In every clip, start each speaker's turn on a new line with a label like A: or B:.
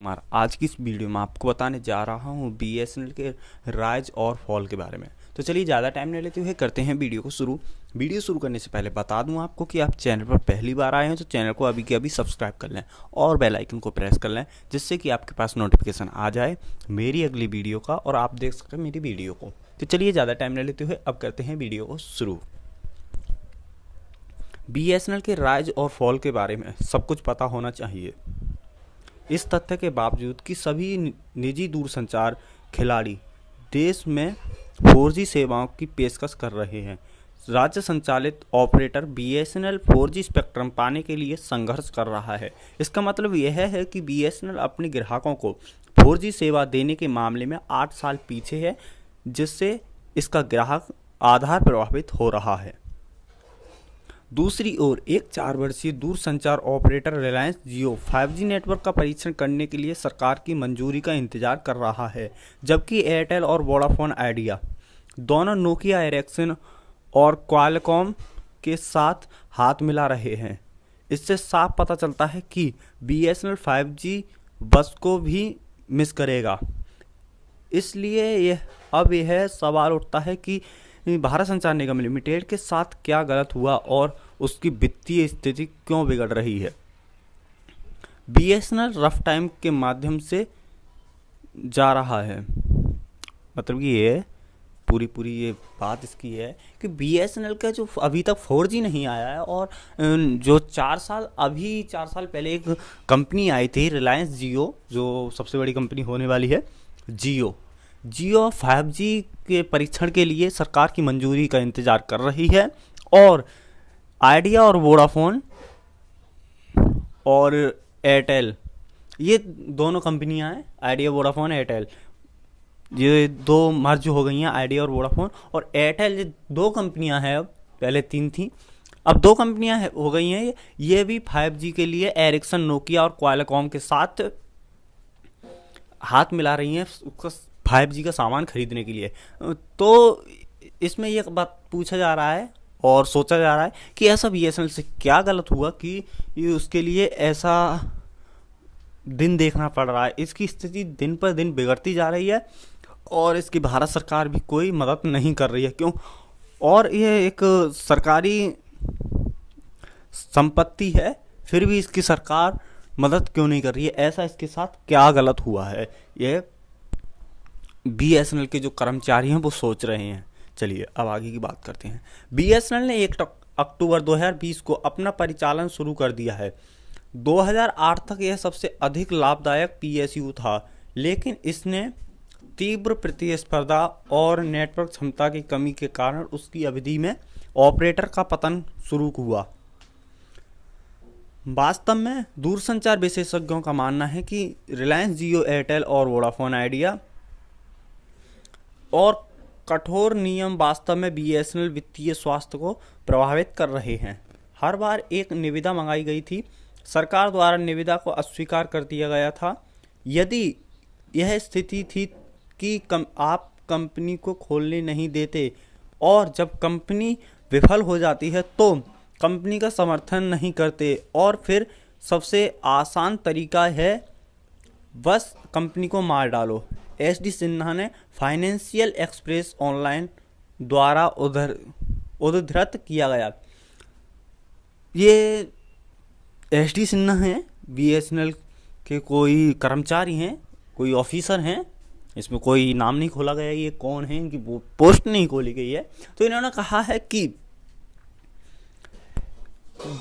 A: कुमार। आज की इस वीडियो में आपको बताने जा रहा हूँ बीएसएनएल के राइज और फॉल के बारे में। तो चलिए ज़्यादा टाइम नहीं लेते हुए करते हैं वीडियो को शुरू। वीडियो शुरू करने से पहले बता दूं आपको कि आप चैनल पर पहली बार आए हैं तो चैनल को अभी के अभी सब्सक्राइब कर लें और बेल आइकन को प्रेस कर लें, जिससे कि आपके पास नोटिफिकेशन आ जाए मेरी अगली वीडियो का और आप देख सकें मेरी वीडियो को। तो चलिए ज़्यादा टाइम नहीं लेते हुए अब करते हैं वीडियो को शुरू। बीएसएनएल के राइज और फॉल के बारे में सब कुछ पता होना चाहिए। इस तथ्य के बावजूद कि सभी निजी दूरसंचार खिलाड़ी देश में 4G सेवाओं की पेशकश कर रहे हैं, राज्य संचालित ऑपरेटर बीएसएनएल 4G स्पेक्ट्रम पाने के लिए संघर्ष कर रहा है। इसका मतलब यह है कि बीएसएनएल अपने ग्राहकों को 4G सेवा देने के मामले में 8 साल पीछे है, जिससे इसका ग्राहक आधार प्रभावित हो रहा है। दूसरी ओर एक 4 वर्षीय दूरसंचार ऑपरेटर रिलायंस जियो 5G नेटवर्क का परीक्षण करने के लिए सरकार की मंजूरी का इंतजार कर रहा है, जबकि एयरटेल और वोडाफोन आइडिया दोनों नोकिया एरिक्सन और क्वालकॉम के साथ हाथ मिला रहे हैं। इससे साफ पता चलता है कि बीएसएनएल 5G बस को भी मिस करेगा। इसलिए यह सवाल उठता है कि भारत संचार निगम लिमिटेड के साथ क्या गलत हुआ और उसकी वित्तीय स्थिति क्यों बिगड़ रही है। बीएसएनएल रफ टाइम के माध्यम से जा रहा है, मतलब कि ये पूरी ये बात इसकी है कि बीएसएनएल का जो अभी तक 4G नहीं आया है और जो 4 साल पहले एक कंपनी आई थी रिलायंस जियो, जो सबसे बड़ी कंपनी होने वाली है जियो 5G के परीक्षण के लिए सरकार की मंजूरी का इंतजार कर रही है। और आइडिया और वोडाफोन और एयरटेल, ये दोनों कंपनियां हैं, आइडिया वोडाफोन एयरटेल, ये दो मर्ज हो गई हैं, आइडिया और वोडाफोन और एयरटेल। ये 2 कंपनियां हैं, अब पहले 3 थी, अब 2 कंपनियां हो गई हैं। ये भी 5G के लिए एरिक्सन, नोकिया और क्वालकॉम के साथ हाथ मिला रही हैं उसका 5G का सामान खरीदने के लिए। तो इसमें यह बात पूछा जा रहा है और सोचा जा रहा है कि ऐसा बीएसएनएल से क्या गलत हुआ कि ये उसके लिए ऐसा दिन देखना पड़ रहा है। इसकी स्थिति दिन पर दिन बिगड़ती जा रही है और इसकी भारत सरकार भी कोई मदद नहीं कर रही है। क्यों? और यह एक सरकारी संपत्ति है, फिर भी इसकी सरकार मदद क्यों नहीं कर रही है? ऐसा इसके साथ क्या गलत हुआ है, यह बीएसएनएल के जो कर्मचारी हैं वो सोच रहे हैं। चलिए अब आगे की बात करते हैं। बीएसएनएल ने 1 अक्टूबर 2020 को अपना परिचालन शुरू कर दिया है। 2008 तक यह सबसे अधिक लाभदायक पीएसयू था, लेकिन इसने तीव्र प्रतिस्पर्धा और नेटवर्क क्षमता की कमी के कारण उसकी अवधि में ऑपरेटर का पतन शुरू हुआ। वास्तव में दूरसंचार विशेषज्ञों का मानना है कि रिलायंस जियो, एयरटेल और वोडाफोन आइडिया और कठोर नियम वास्तव में बीएसएनएल वित्तीय स्वास्थ्य को प्रभावित कर रहे हैं। हर बार एक निविदा मंगाई गई थी, सरकार द्वारा निविदा को अस्वीकार कर दिया गया था। यदि यह स्थिति थी कि आप कंपनी को खोलने नहीं देते और जब कंपनी विफल हो जाती है तो कंपनी का समर्थन नहीं करते, और फिर सबसे आसान तरीका है बस कंपनी को मार डालो। एस.डी. सिन्हा ने फाइनेंशियल एक्सप्रेस ऑनलाइन द्वारा उद्धृत किया गया। ये एस.डी. सिन्हा हैं, बीएसएनएल के कोई कर्मचारी हैं, कोई ऑफिसर हैं, इसमें कोई नाम नहीं खोला गया, ये कौन है, इनकी वो पोस्ट नहीं खोली गई है। तो इन्होंने कहा है कि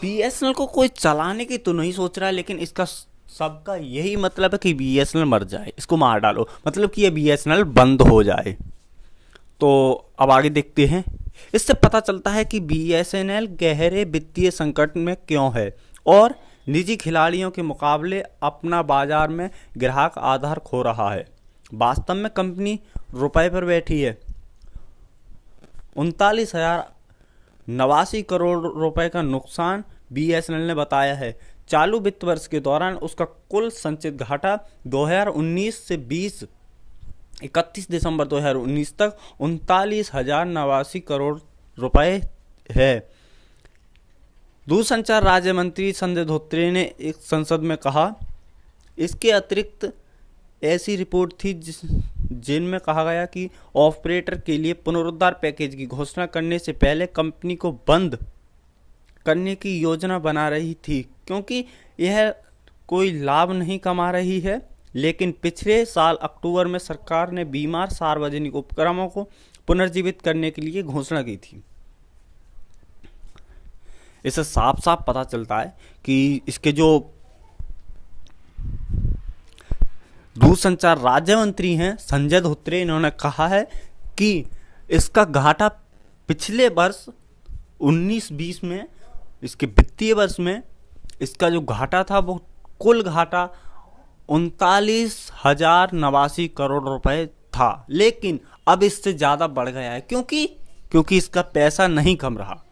A: बीएसएनएल को कोई चलाने की तो नहीं सोच रहा है, लेकिन इसका सबका यही मतलब है कि बीएसएनएल मर जाए, इसको मार डालो, मतलब कि ये बीएसएनएल बंद हो जाए। तो अब आगे देखते हैं। इससे पता चलता है कि बीएसएनएल गहरे वित्तीय संकट में क्यों है और निजी खिलाड़ियों के मुकाबले अपना बाजार में ग्राहक आधार खो रहा है। वास्तव में कंपनी रुपए पर बैठी है। 39,089 करोड़ रुपए का नुकसान बीएसएनएल ने बताया है। चालू वित्त वर्ष के दौरान उसका कुल संचित घाटा 2019 से 31 दिसंबर 2019 तक 39,089 करोड़ रुपए है। दूरसंचार राज्य मंत्री संजय धोत्रे ने एक संसद में कहा इसके अतिरिक्त ऐसी रिपोर्ट थी जिनमें कहा गया कि ऑपरेटर के लिए पुनरुद्धार पैकेज की घोषणा करने से पहले कंपनी को बंद करने की योजना बना रही थी, क्योंकि यह कोई लाभ नहीं कमा रही है। लेकिन पिछले साल अक्टूबर में सरकार ने बीमार सार्वजनिक उपक्रमों को पुनर्जीवित करने के लिए घोषणा की थी। इससे साफ साफ पता चलता है कि इसके जो दूरसंचार राज्य मंत्री हैं संजय धोत्रे, इन्होंने कहा है कि इसका घाटा पिछले वर्ष 19-20 में, इसके वित्तीय वर्ष में इसका जो घाटा था वो कुल घाटा 39,089 करोड़ रुपए था, लेकिन अब इससे ज़्यादा बढ़ गया है क्योंकि इसका पैसा नहीं कम रहा।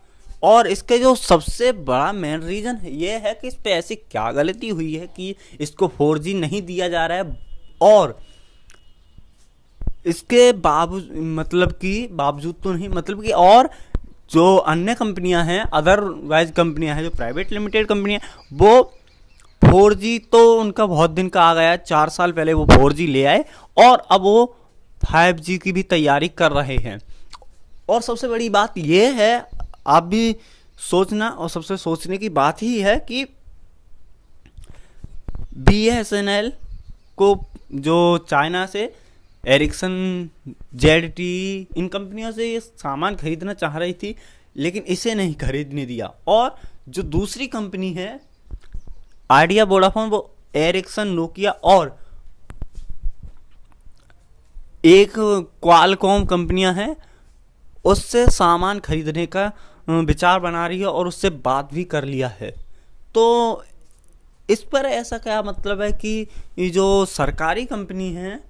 A: और इसके जो सबसे बड़ा मेन रीज़न ये है कि इस पे ऐसी क्या गलती हुई है कि इसको 4G नहीं दिया जा रहा है, और इसके बावजूद तो नहीं, मतलब कि और जो अन्य कंपनियां हैं, अदरवाइज कंपनियां हैं, जो प्राइवेट लिमिटेड कंपनियां, वो 4G तो उनका बहुत दिन का आ गया, 4 साल पहले वो 4G ले आए और अब वो 5G की भी तैयारी कर रहे हैं। और सबसे बड़ी बात ये है, आप भी सोचना, और सबसे सोचने की बात ही है कि BSNL को जो चाइना से एरिक्सन, ZTE, इन कंपनियों से ये सामान खरीदना चाह रही थी, लेकिन इसे नहीं खरीदने दिया। और जो दूसरी कंपनी है आइडिया, वोडाफोन, वो एरिक्सन, नोकिया और एक क्वालकॉम कंपनियां हैं, उससे सामान खरीदने का विचार बना रही है और उससे बात भी कर लिया है। तो इस पर ऐसा क्या मतलब है कि ये जो सरकारी कंपनी है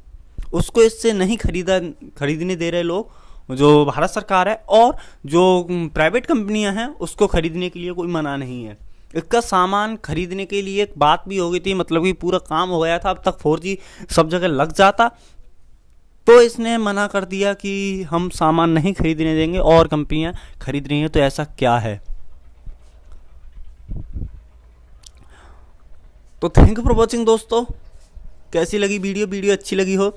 A: उसको इससे नहीं खरीदने दे रहे लोग, जो भारत सरकार है, और जो प्राइवेट कंपनियां हैं उसको खरीदने के लिए कोई मना नहीं है। इसका सामान खरीदने के लिए एक बात भी हो गई थी, मतलब कि पूरा काम हो गया था, अब तक 4G सब जगह लग जाता, तो इसने मना कर दिया कि हम सामान नहीं खरीदने देंगे और कंपनियां खरीद रही हैं। तो ऐसा क्या है? तो थैंक यू फॉर वॉचिंग दोस्तों। कैसी लगी वीडियो अच्छी लगी हो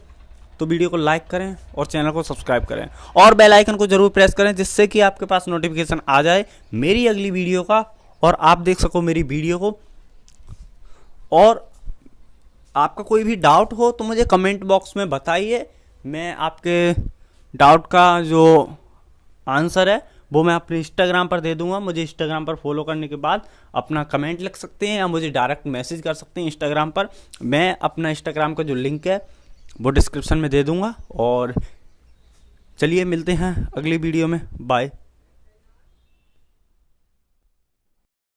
A: तो वीडियो को लाइक करें और चैनल को सब्सक्राइब करें और बेल आइकन को जरूर प्रेस करें, जिससे कि आपके पास नोटिफिकेशन आ जाए मेरी अगली वीडियो का और आप देख सको मेरी वीडियो को। और आपका कोई भी डाउट हो तो मुझे कमेंट बॉक्स में बताइए, मैं आपके डाउट का जो आंसर है वो मैं अपने इंस्टाग्राम पर दे दूंगा। मुझे इंस्टाग्राम पर फॉलो करने के बाद अपना कमेंट लिख सकते हैं या मुझे डायरेक्ट मैसेज कर सकते हैं इंस्टाग्राम पर। मैं अपना इंस्टाग्राम का जो लिंक है वो डिस्क्रिप्शन में दे दूंगा। और चलिए मिलते हैं अगली वीडियो में, बाय।